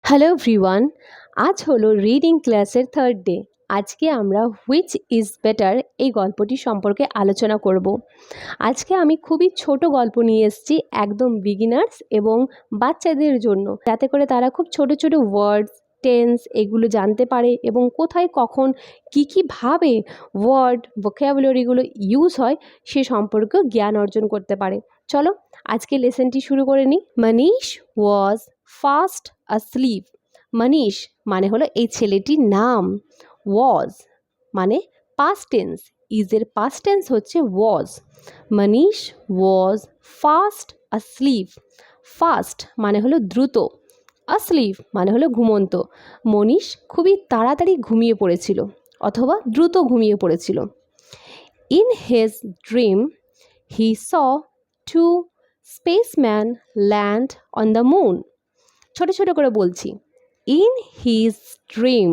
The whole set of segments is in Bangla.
হ্যালো এভরিওয়ান, আজ হলো রিডিং ক্লাসের থার্ড ডে। আজকে আমরা হুইচ ইজ বেটার এই গল্পটি সম্পর্কে আলোচনা করব। আজকে আমি খুবই ছোট গল্প নিয়ে এসেছি, একদম বিগিনার্স এবং বাচ্চাদের জন্য, যাতে করে তারা খুব ছোট ছোট ওয়ার্ডস, টেন্স এগুলো জানতে পারে এবং কোথায় কখন কীভাবে ওয়ার্ড ভোকাবুলারিগুলো ইউজ হয় সে সম্পর্কেও জ্ঞান অর্জন করতে পারে। চলো আজকে লেসনটি শুরু করে নিই। মনীষ ওয়াজ ফাস্ট asleep। মনীষ মানে হলো এই ছেলেটির নাম। ওয়াজ মানে পাস্ট টেন্স, ইজের পাস্ট টেন্স হচ্ছে ওয়াজ। মনীষ ওয়াজ ফাস্ট asleep। ফাস্ট মানে হলো দ্রুত, asleep মানে হলো ঘুমন্ত। মনীষ খুবই তাড়াতাড়ি ঘুমিয়ে পড়েছিল অথবা দ্রুত ঘুমিয়ে পড়েছিল। In his dream he saw two spaceman land on the moon. ছোট ছোট করে বলছি। ইন হিজ ড্রিম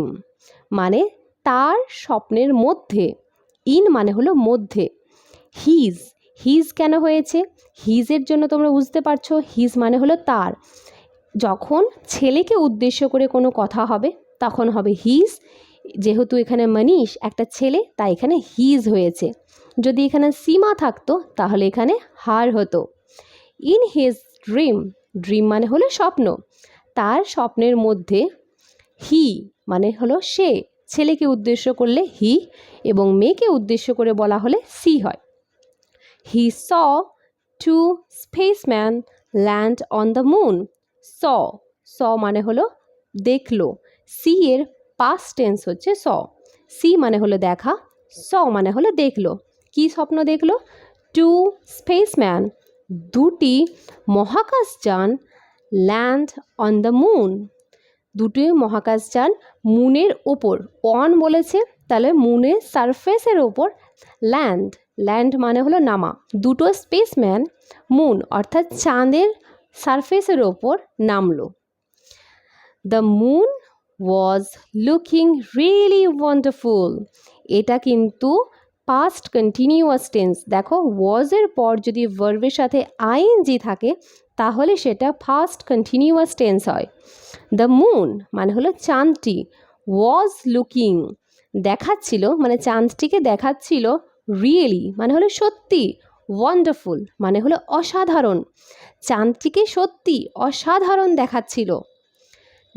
মানে তার স্বপ্নের মধ্যে। ইন মানে হলো মধ্যে। হিজ, হিজ কেন হয়েছে? হিজের জন্য তোমরা বুঝতে পারছো, হিজ মানে হলো তার। যখন ছেলেকে উদ্দেশ্য করে কোনো কথা হবে তখন হবে হিজ। যেহেতু এখানে মনীষ একটা ছেলে, তাই এখানে হিজ হয়েছে। যদি এখানে সীমা থাকতো তাহলে এখানে হার হতো। ইন হিজ ড্রিম, ড্রিম মানে হলো স্বপ্ন। তার স্বপ্নের মধ্যে হি মানে হলো সে, ছেলেকে উদ্দেশ্য করলে হি এবং মেয়েকে উদ্দেশ্য করে বলা হলে সি হয়। He saw two spaceman land on the moon. Saw, saw মানে হলো দেখলো। সি এর পাস্ট টেন্স হচ্ছে স। সি মানে হলো দেখা, স মানে হলো দেখলো। কি স্বপ্ন দেখলো? টু স্পেসম্যান, দুটি মহাকাশযান, ল্যান্ড অন দ্য মুন, দুটি মহাকাশযান মুনের ওপর, অন বলেছে তাহলে মুনের সারফেসের ওপর ল্যান্ড, ল্যান্ড মানে হলো নামা। দুটো স্পেসম্যান মুন অর্থাৎ চাঁদের সারফেসের ওপর নামলো। The moon was looking really wonderful. এটা কিন্তু পাস্ট কন্টিনিউয়াস টেন্স। দেখো ওয়াজের পর যদি ভার্বের সাথে আইএনজি থাকে তাহলে সেটা ফাস্ট কন্টিনিউয়াস টেন্স হয়। দ্য মুন মানে হলো চাঁদটি, ওয়াজ লুকিং দেখাচ্ছিল মানে চাঁদটিকে দেখাচ্ছিল, রিয়েলি মানে হলো সত্যি, ওয়ান্ডারফুল মানে হলো অসাধারণ, চাঁদটিকে সত্যি অসাধারণ দেখাচ্ছিল।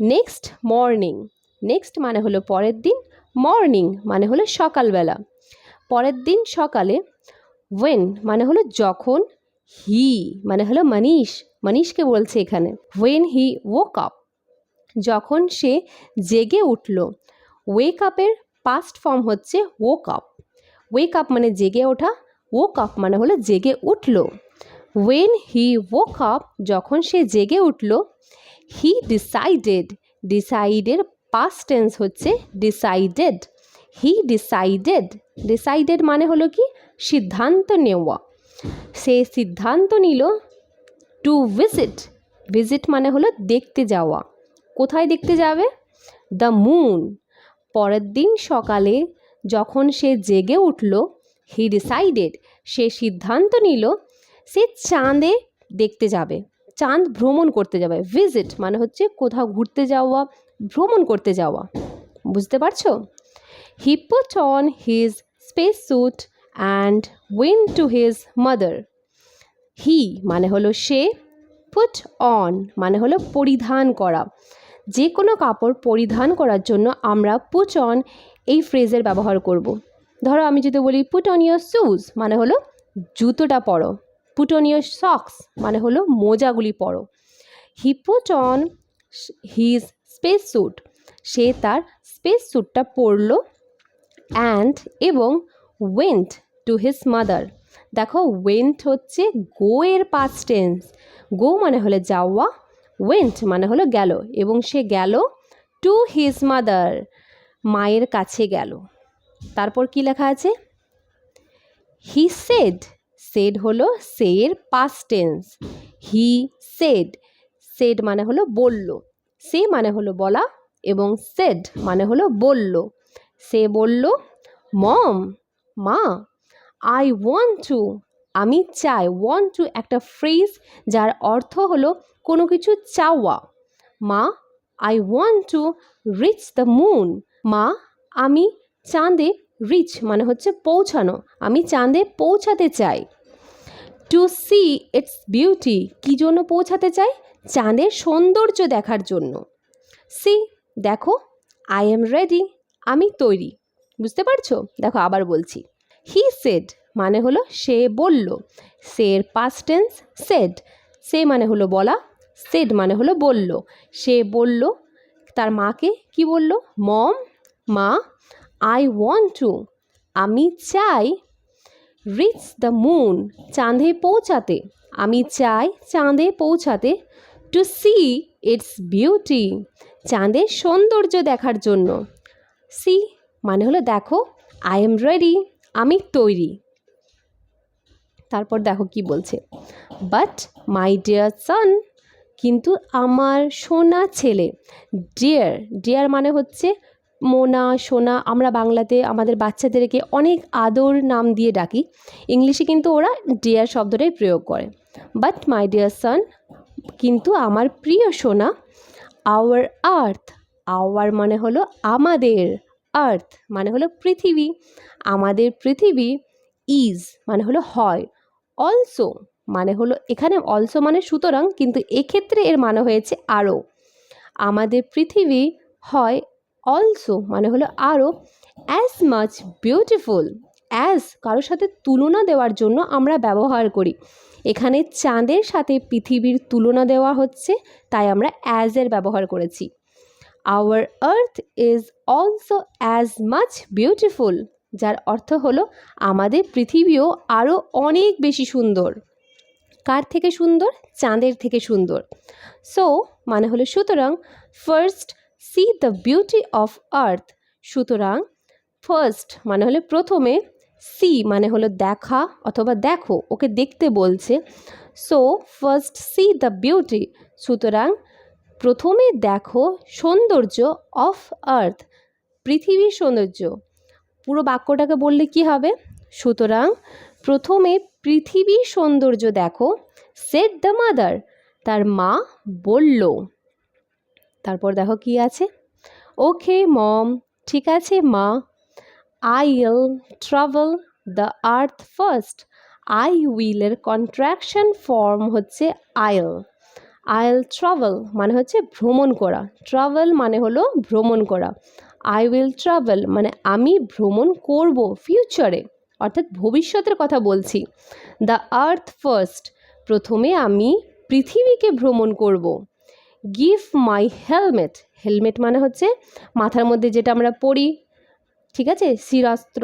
নেক্সট মর্নিং, নেক্সট মানে হলো পরের দিন, মর্নিং মানে হলো সকালবেলা। পরের দিন সকালে, ওয়েন মানে হলো যখন, হি মানে হলো মনীষ, মনীষকে বলছে এখানে। ওয়েন হি ওক আপ, যখন সে জেগে উঠল। ওয়েক আপের পাস্ট ফর্ম হচ্ছে ওক আপ। ওয়েক আপ মানে জেগে ওঠা, ওক আপ মানে হলো জেগে উঠল। ওয়েন হি ওক আপ, যখন সে জেগে উঠল। হি ডিসাইডেড, ডিসাইডের পাস্ট টেন্স হচ্ছে ডিসাইডেড। হি ডিসাইডেড, ডিসাইডেড মানে হলো কি সিদ্ধান্ত নেওয়া। সে সিদ্ধান্ত নিল টু ভিজিট, ভিজিট মানে হলো দেখতে যাওয়া। কোথায় দেখতে যাবে? The moon. পরের দিন সকালে যখন সে জেগে উঠল, হি ডিসাইডেড সে সিদ্ধান্ত নিল সে চাঁদে দেখতে যাবে, চাঁদ ভ্রমণ করতে যাবে। ভিজিট মানে হচ্ছে কোথাও ঘুরতে যাওয়া, ভ্রমণ করতে যাওয়া। বুঝতে পারছো? He put on his space suit and went to his mother. He মানে হলো সে, পুট অন মানে হলো পরিধান করা। যে কোনো কাপড় পরিধান করার জন্য আমরা পুট অন এই ফ্রেজের ব্যবহার করব। ধরো আমি যদি বলি পুট অন ইয়োর শুজ মানে হলো জুতোটা পরো, পুট অন ইয়োর সক্স মানে হলো মোজাগুলি পরো। He put on his space suit, সে তার স্পেস স্যুটটা পরলো। অ্যান্ড এবং ওয়েন্ট টু হিজ মাদার। দেখো ওয়েন্ট হচ্ছে গো এর পাস্ট টেন্স। গো মানে হলো যাওয়া, ওয়েন্ট মানে হলো গেল এবং সে গেল টু হিজ মাদার, মায়ের কাছে গেল। তারপর কি লেখা আছে? হি সেড, সেড হলো সে এর past tense. He said, said মানে হলো বলল, সে মানে হলো বলা এবং সেড মানে হলো বলল। সে বলল মম, মা, আই ওয়ান্ট টু, আমি চাই। ওয়ান্ট টু একটা ফ্রেজ যার অর্থ হলো কোনো কিছু চাওয়া। মা I want to reach the moon. মা, আমি চাঁদে রিচ মানে হচ্ছে পৌঁছানো, আমি চাঁদে পৌঁছাতে চাই। টু সি ইটস বিউটি, কী জন্য পৌঁছাতে চাই? চাঁদের সৌন্দর্য দেখার জন্য। সি, দেখো, আই এম রেডি, আমি তৈরি। বুঝতে পারছো? দেখো আবার বলছি। হি সেড মানে হলো সে বলল, সের পাস্ট টেন্স সেড, সে মানে হলো বলা, সেড মানে হলো বলল। সে বলল তার মাকে, কি বলল? মম, মা, আই ওয়ান্ট টু, আমি চাই, রিচ দ্য মুন, চাঁদে পৌঁছাতে, আমি চাই চাঁদে পৌঁছাতে। টু সি ইটস বিউটি, চাঁদের সৌন্দর্য দেখার জন্য। সি মানে হলো দেখো, আই এম রেডি, আমি তৈরি। তারপর দেখো কি বলছে, বাট মাই ডিয়ার সন, কিন্তু আমার সোনা ছেলে। ডিয়ার, ডিয়ার মানে হচ্ছে মোনা, সোনা। আমরা বাংলাতে আমাদের বাচ্চাদেরকে অনেক আদর নাম দিয়ে ডাকি, ইংলিশে কিন্তু ওরা ডিয়ার শব্দটাই প্রয়োগ করে। বাট মাই ডিয়ার সন, কিন্তু আমার প্রিয় সোনা। আওয়ার আর্থ, আওয়ার মানে হলো আমাদের, আর্থ মানে হলো পৃথিবী, আমাদের পৃথিবী। ইজ মানে হলো হয়, অলসো মানে হলো, এখানে অলসো মানে সুতরাং, কিন্তু এক্ষেত্রে এর মানে হয়েছে আরও। আমাদের পৃথিবী হয়, অলসো মানে হলো আরও, অ্যাজ মাচ বিউটিফুল। অ্যাজ কারোর সাথে তুলনা দেওয়ার জন্য আমরা ব্যবহার করি, এখানে চাঁদের সাথে পৃথিবীর তুলনা দেওয়া হচ্ছে, তাই আমরা অ্যাজের ব্যবহার করেছি। Our earth is also as much beautiful, যার অর্থ হলো আমাদের পৃথিবীও আরও অনেক বেশি সুন্দর। কার থেকে সুন্দর? চাঁদের থেকে সুন্দর। সো মানে হলো সুতরাং, first C the beauty of earth, সুতরাং ফার্স্ট মানে হলো প্রথমে, সি মানে হলো দেখা অথবা দেখো, ওকে দেখতে বলছে। So first C the beauty, সুতরাং প্রথমে দেখো সৌন্দর্য, অফ আর্থ পৃথিবীর সৌন্দর্য। পুরো বাক্যটাকে বললে কি হবে? সুতরাং প্রথমে পৃথিবীর সৌন্দর্য দেখো, সেড দ্য মাদার, তার মা বলল। তারপর দেখো কি আছে, ওকে মম, ঠিক আছে মা। I'll travel the earth first, I উইলের কন্ট্রাকশন ফর্ম হচ্ছে আইল। আইল ট্রাভেল মানে হচ্ছে ভ্রমণ করা, ট্রাভেল মানে হলো ভ্রমণ করা। আই উইল ট্রাভেল মানে আমি ভ্রমণ করব ফিউচারে, অর্থাৎ ভবিষ্যতের কথা বলছি। দ্য আর্থ ফার্স্ট, প্রথমে আমি পৃথিবীকে ভ্রমণ করব। গিভ মাই হেলমেট, হেলমেট মানে হচ্ছে মাথার মধ্যে যেটা আমরা পরি, ঠিক আছে, শিরাস্ত্র।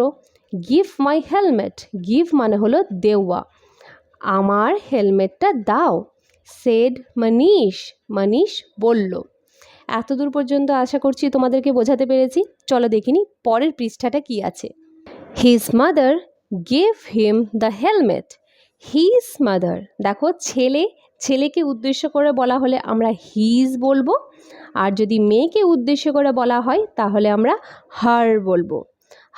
গিভ মাই হেলমেট, গিভ মানে হলো দেওয়া, আমার হেলমেটটা দাও। সেড মনীষ, মনীষ বলল। এতদূর পর্যন্ত আশা করছি তোমাদেরকে বোঝাতে পেরেছি। চলো দেখিনি পরের পৃষ্ঠাটা কি আছে। His mother gave him the helmet. His mother, দেখো ছেলে, ছেলেকে উদ্দেশ্য করে বলা হলে আমরা হিজ বলবো, আর যদি মেয়েকে উদ্দেশ্য করে বলা হয় তাহলে আমরা হার বলবো।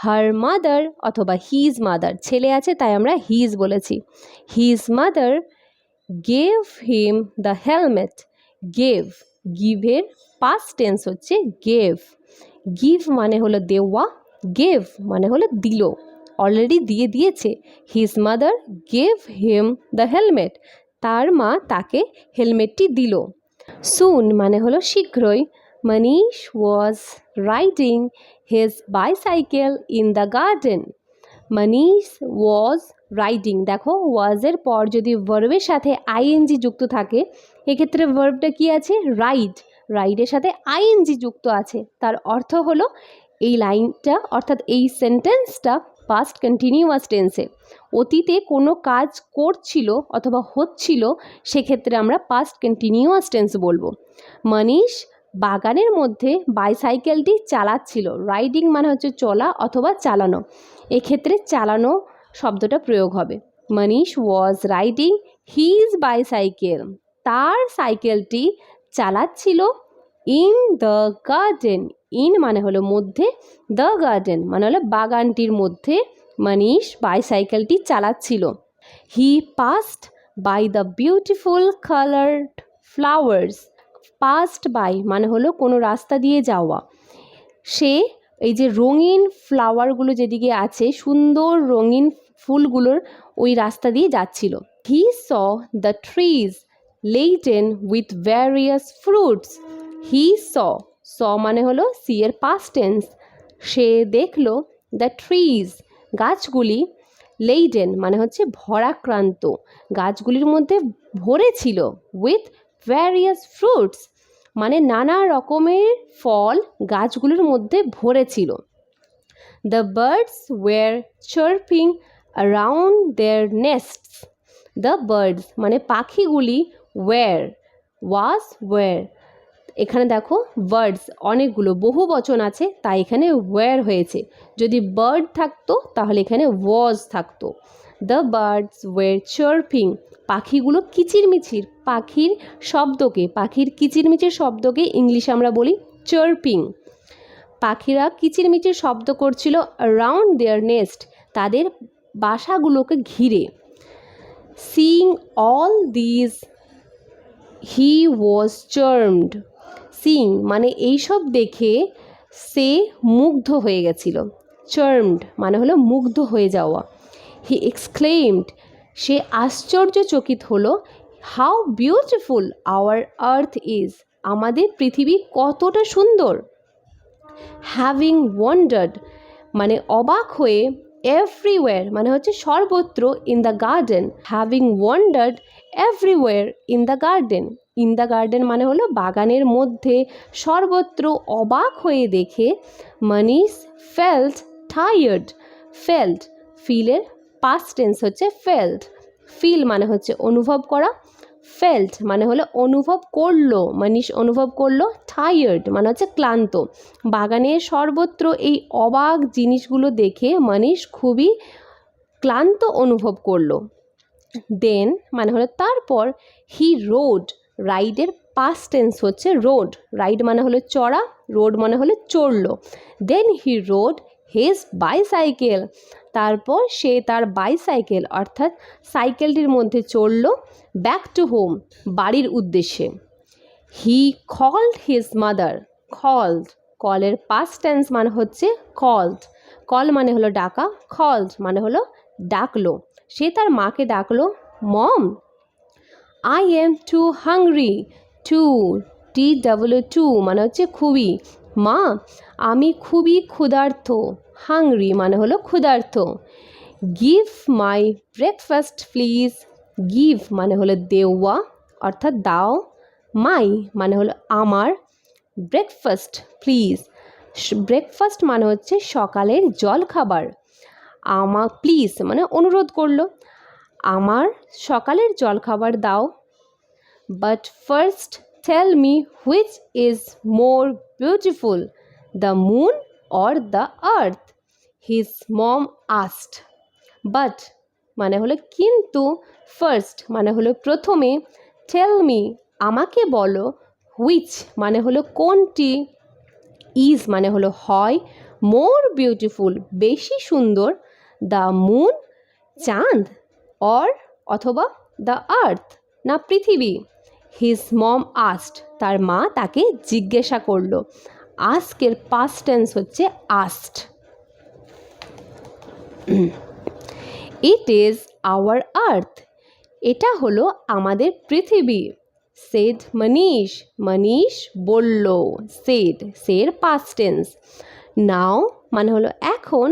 হার মাদার অথবা হিজ মাদার, ছেলে আছে তাই আমরা হিজ বলেছি। His mother gave him the helmet. Gave, গিভের পাস্ট টেন্স হচ্ছে গেভ। গিভ মানে হলো দেওয়া, গেভ মানে হলো দিল, অলরেডি দিয়ে দিয়েছে। His mother gave him the helmet, তার মা তাকে হেলমেটটি দিল। সুন মানে হলো শীঘ্রই। Manish was riding his bicycle in the garden. Manish was riding, দেখো ওয়াজের পর যদি ভার্বের সাথে আইএনজি যুক্ত থাকে, এক্ষেত্রে ভার্বটা কি আছে? রাইড, রাইডের সাথে আইএনজি যুক্ত আছে, তার অর্থ হলো এই লাইনটা অর্থাৎ এই সেন্টেন্সটা পাস্ট কন্টিনিউয়াস টেন্সে, অতীতে কোনো কাজ করছিল অথবা হচ্ছিল, সেক্ষেত্রে আমরা পাস্ট কন্টিনিউয়াস টেন্স বলবো। মনীষ বাগানের মধ্যে বাইসাইকেলটি চালাচ্ছিল। রাইডিং মানে হচ্ছে চলা অথবা চালানো, এক্ষেত্রে চালানো শব্দটা প্রয়োগ হবে। মনীষ ওয়াজ রাইডিং হিজ বাইসাইকেল, তার সাইকেলটি চালাচ্ছিল। ইন দ্য গার্ডেন, ইন মানে হলো মধ্যে, দ্য গার্ডেন মানে হলো বাগানটির মধ্যে মনীষ বাইসাইকেলটি চালাচ্ছিল। He passed by the beautiful coloured flowers, passed by মানে হলো কোনো রাস্তা দিয়ে যাওয়া। সে এই যে রঙিন ফ্লাওয়ারগুলো যেদিকে আছে, সুন্দর রঙিন ফুলগুলোর ওই রাস্তা দিয়ে যাচ্ছিল। He saw the trees laden with various fruits. He saw মানে হলো সি এর পাস্ট টেন্স। সে দেখলো দ্য ট্রিজ গাছগুলি, লেইডেন মানে হচ্ছে ভরাক্রান্ত, গাছগুলির মধ্যে ভরে ছিল, উইথ ভ্যারিয়াস ফ্রুটস মানে নানা রকমের ফল গাছগুলির মধ্যে ভরে ছিল। The birds were chirping around their nests. The birds মানে পাখিগুলি, ওয়ার এখানে দেখো বার্ডস অনেকগুলো বহু বচন আছে, তাই এখানে ওয়্যার হয়েছে। যদি বার্ড থাকতো তাহলে এখানে ওয়াজ থাকতো। দ্য বার্ডস ওয়্যার চার্পিং পাখিগুলো কিচিরমিচির, পাখির কিচিরমিচির শব্দকে ইংলিশে আমরা বলি চার্পিং। পাখিরা কিচিরমিচির শব্দ করছিল অ্যারাউন্ড দেয়ার নেস্ট তাদের বাসাগুলোকে ঘিরে। Seeing all this he was charmed. Singh মানে এইসব দেখে সে মুগ্ধ হয়ে গেছিল। চার্মড মানে হলো মুগ্ধ হয়ে যাওয়া। হি এক্সক্লেইমড সে আশ্চর্যচকিত হলো, how beautiful our earth is আমাদের পৃথিবী কতটা সুন্দর। হ্যাভিং ওয়ান্ডার্ড মানে অবাক হয়ে, এভরিওয়্যার মানে হচ্ছে সর্বত্র, in the garden. Having wondered everywhere in the garden. In the garden মানে হলো বাগানের মধ্যে, সর্বত্র অবাক হয়ে দেখে। Manish felt tired. ফেল্ট ফিলের পাস্ট টেন্স হচ্ছে ফেল্ট। ফিল মানে হচ্ছে অনুভব করা, ফেল্ট মানে হলো অনুভব করলো, মনীষ অনুভব করলো। টায়ার্ড মানে হচ্ছে ক্লান্ত। বাগানের সর্বত্র এই অবাক জিনিসগুলো দেখে মনীষ খুবই ক্লান্ত অনুভব করলো। দেন মানে হলো তারপর, হি রোড রাইডের পাস্ট টেন্স হচ্ছে রোড। রাইড মানে হলো চড়া, রোড মানে হলো চড়লো। দেন হি রোড হিজ বাইসাইকেল তারপর সে তার বাইসাইকেল অর্থাৎ সাইকেলটির মধ্যে চড়ল, ব্যাক টু হোম বাড়ির উদ্দেশ্যে। He called his mother. কলের পাস্ট টেন্স মানে হচ্ছে কল্ড। কল মানে হলো ডাকা, কল্ড মানে হলো ডাকলো। সে তার মাকে ডাকলো, mom I am too hungry. Too মানে হচ্ছে খুবই, মা আমি খুবই ক্ষুধার্ত। হাংরি মানে হলো ক্ষুধার্ত। Give my breakfast please. Give মানে হলো দেওয়া অর্থাৎ দাও, মাই মানে হলো আমার, ব্রেকফাস্ট প্লিজ। ব্রেকফাস্ট মানে হচ্ছে সকালের জলখাবার। প্লিজ মানে অনুরোধ করলো, আমার সকালের জলখাবার দাও। But first tell me which is more beautiful, the moon or the earth, his mom asked. But মানে হলো কিন্তু, ফার্স্ট মানে হলো প্রথমে, টেল মি আমাকে বলো, হুইচ মানে হলো কোনটি, ইজ মানে হলো হয়, মোর বিউটিফুল বেশি সুন্দর, দ্য মুন চাঁদ, অর অথবা দ্য আর্থ না পৃথিবী। হিজ মম আস্কড তার মা তাকে জিজ্ঞাসা করলো। আস্কের পাস্ট টেন্স হচ্ছে আস্কড। ইট ইজ আওয়ার আর্থ এটা হলো আমাদের পৃথিবী। সেড মনীষ বলল। সের পাস্ট টেন্স। নাও মানে হলো এখন,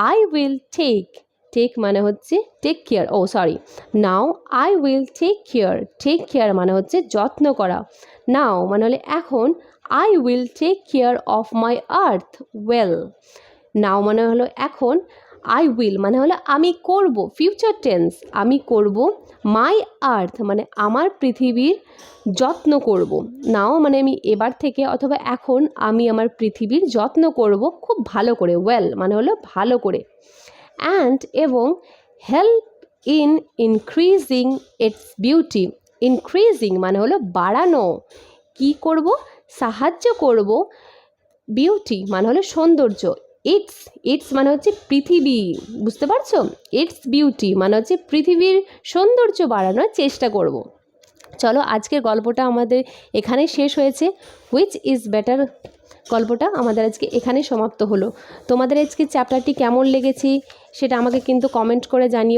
আই উইল টেক মানে হচ্ছে take care, now I will take care মানে হচ্ছে যত্ন করা। নাও মানে হলো এখন, I will take care of my earth well. Now মানে হলো এখন, আই উইল মানে হলো আমি করব, ফিউচার টেন্স আমি করব, মাই আর্থ মানে আমার পৃথিবীর যত্ন করব। নাও মানে আমি এবার থেকে অথবা এখন আমি আমার পৃথিবীর যত্ন করব খুব ভালো করে, ওয়েল মানে হলো ভালো করে। অ্যান্ড এবং, help in increasing it's beauty. Increasing মানে হলো বাড়ানো, কি করব সাহায্য করব, বিউটি মানে হলো সৌন্দর্য। ইটস মানে হচ্ছে পৃথিবী, বুঝতে পারছো? ইটস বিউটি মানে হচ্ছে পৃথিবীর সৌন্দর্য বাড়ানোর চেষ্টা করব। চলো আজকের গল্পটা আমাদের এখানেই শেষ হয়েছে। হুইচ ইজ বেটার গল্পটা আমাদের আজকে এখানেই সমাপ্ত হলো। তোমাদের আজকে চ্যাপ্টারটি কেমন লেগেছে সেটা আমাকে কিন্তু কমেন্ট করে জানিও।